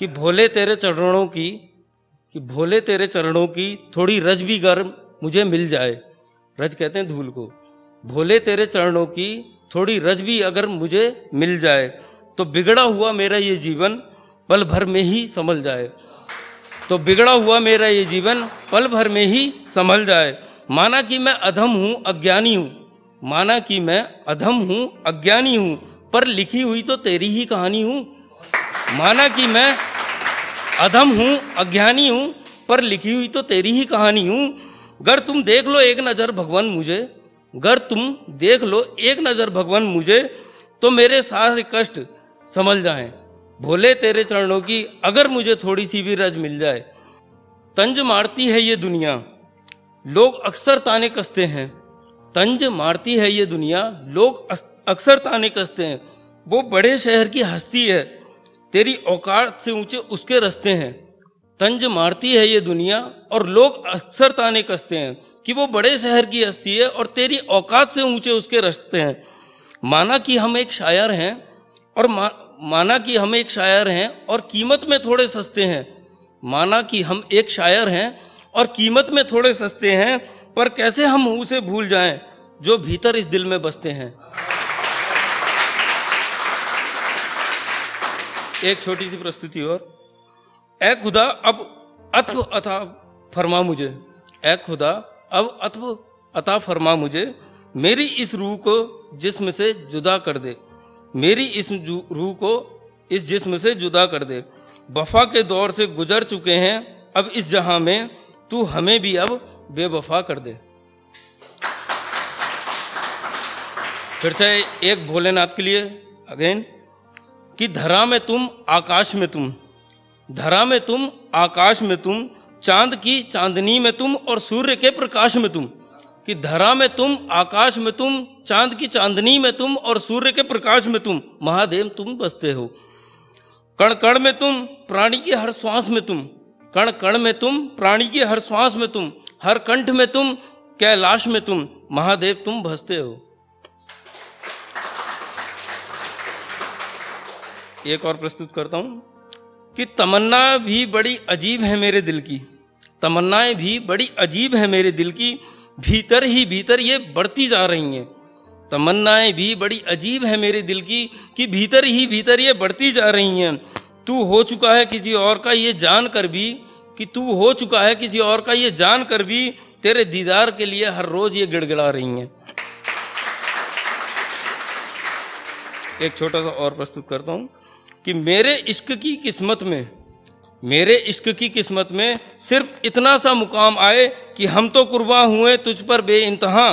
कि भोले तेरे चरणों की थोड़ी रज भी गर्म मुझे मिल जाए। रज कहते हैं धूल को। भोले तेरे चरणों की थोड़ी रज भी अगर मुझे मिल जाए तो बिगड़ा हुआ मेरा ये जीवन पल भर में ही संभल जाए। तो बिगड़ा हुआ मेरा ये जीवन पल भर में ही संभल जाए। माना कि मैं अधम हूँ अज्ञानी हूँ, माना कि मैं अधम हूँ अज्ञानी हूँ, पर लिखी हुई तो तेरी ही कहानी हूँ। माना कि मैं अधम हूँ अज्ञानी हूँ, पर लिखी हुई तो तेरी ही कहानी हूँ। गर तुम देख लो एक नज़र भगवान मुझे, गर तुम देख लो एक नज़र भगवान मुझे, तो मेरे सारे कष्ट संभल जाएं। भोले तेरे चरणों की अगर मुझे थोड़ी सी भी रज मिल जाए। तंज मारती है ये दुनिया, लोग अक्सर ताने कसते हैं। तंज मारती है ये दुनिया, लोग अक्सर ताने कसते हैं। वो बड़े शहर की हस्ती है, तेरी औकात से ऊंचे उसके रास्ते हैं। तंज मारती है ये दुनिया और लोग अक्सर ताने कसते हैं कि वो बड़े शहर की हस्ती है और तेरी औकात से ऊंचे उसके रास्ते हैं। माना कि हम एक शायर हैं और माना कि हम एक शायर हैं और कीमत में थोड़े सस्ते हैं। माना कि हम एक शायर हैं और कीमत में थोड़े सस्ते हैं, पर कैसे हम उसे भूल जाएं जो भीतर इस दिल में बसते हैं। एक छोटी सी प्रस्तुति और। ऐ खुदा अब अत्व अता फरमा मुझे, ऐ खुदा अब अत्व अता फरमा मुझे, मेरी इस रूह को जिस्म से जुदा कर दे, मेरी इस रूह को इस जिस्म से जुदा कर दे। वफा के दौर से गुजर चुके हैं अब इस जहां में, तू हमें भी अब बेवफा कर दे। फिर से एक भोलेनाथ के लिए अगेन कि धरा में तुम आकाश में तुम, धरा में तुम आकाश में तुम, चांद की चांदनी में तुम और सूर्य के प्रकाश में तुम। कि धरा में तुम आकाश में तुम, चांद की चांदनी में तुम और सूर्य के प्रकाश में तुम, महादेव तुम बसते हो। कण कण में तुम, प्राणी की हर श्वास में तुम, कण कण में तुम, प्राणी की हर श्वास में तुम, हर कंठ में तुम, कैलाश में तुम, महादेव तुम बसते हो। एक और प्रस्तुत करता हूं कि तमन्ना भी बड़ी अजीब है मेरे दिल की, तमन्नाएं भी बड़ी अजीब है मेरे दिल की, भीतर ही भीतर ये बढ़ती जा रही हैं। तमन्नाएं भी बड़ी अजीब है मेरे दिल की कि भीतर ही भीतर ये बढ़ती जा रही हैं। तू हो चुका है किसी और का ये जान कर भी, कि तू हो चुका है किसी और का ये जान कर भी, तेरे दीदार के लिए हर रोज ये गिड़गिड़ा रही हैं। एक छोटा सा और प्रस्तुत करता हूं कि मेरे इश्क की किस्मत में, मेरे इश्क की किस्मत में सिर्फ इतना सा मुकाम आए कि हम तो कुर्बान हुए तुझ पर बेइंतहा,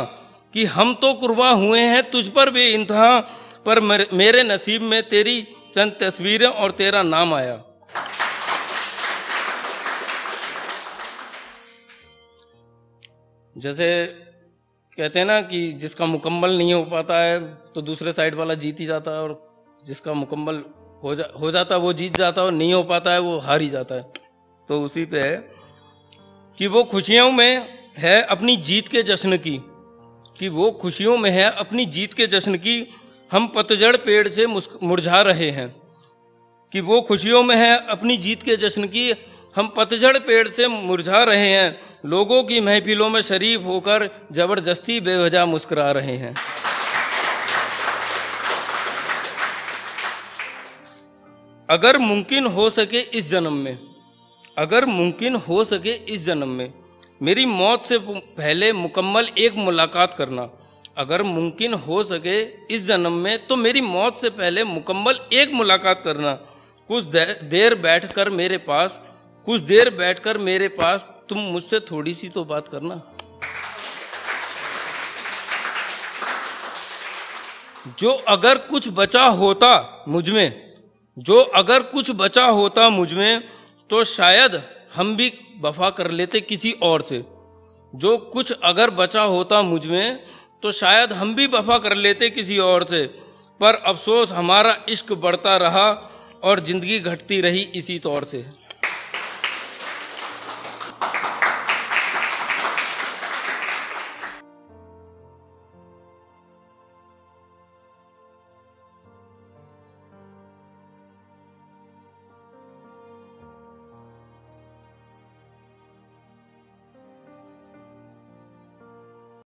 कि हम तो कुर्बान हुए हैं तुझ पर बेइंतहा, पर मेरे नसीब में तेरी चंद तस्वीरें और तेरा नाम आया। जैसे कहते हैं ना कि जिसका मुकम्मल नहीं हो पाता है तो दूसरे साइड वाला जीत ही जाता है, और जिसका मुकम्मल हो जाता है वो जीत जाता है, और नहीं हो पाता है वो हार ही जाता है। तो उसी पे है कि वो खुशियों में है अपनी जीत के जश्न की, कि वो खुशियों में है अपनी जीत के जश्न की, हम पतझड़ पेड़ से मुरझा रहे हैं। कि वो खुशियों में है अपनी जीत के जश्न की, हम पतझड़ पेड़ से मुरझा रहे हैं, लोगों की महफिलों में शरीफ होकर जबरदस्ती बेवजह मुस्कुरा रहे हैं। अगर मुमकिन हो सके इस जन्म में, अगर मुमकिन हो सके इस जन्म में, मेरी मौत से पहले मुकम्मल एक मुलाकात करना। अगर मुमकिन हो सके इस जन्म में तो मेरी मौत से पहले मुकम्मल एक मुलाकात करना। कुछ देर बैठकर मेरे पास, कुछ देर बैठकर मेरे पास, तुम मुझसे थोड़ी सी तो बात करना। जो अगर कुछ बचा होता मुझ में, जो अगर कुछ बचा होता मुझ में, तो शायद हम भी वफा कर लेते किसी और से। जो कुछ अगर बचा होता मुझ में तो शायद हम भी वफा कर लेते किसी और से, पर अफसोस हमारा इश्क बढ़ता रहा और ज़िंदगी घटती रही इसी तौर से।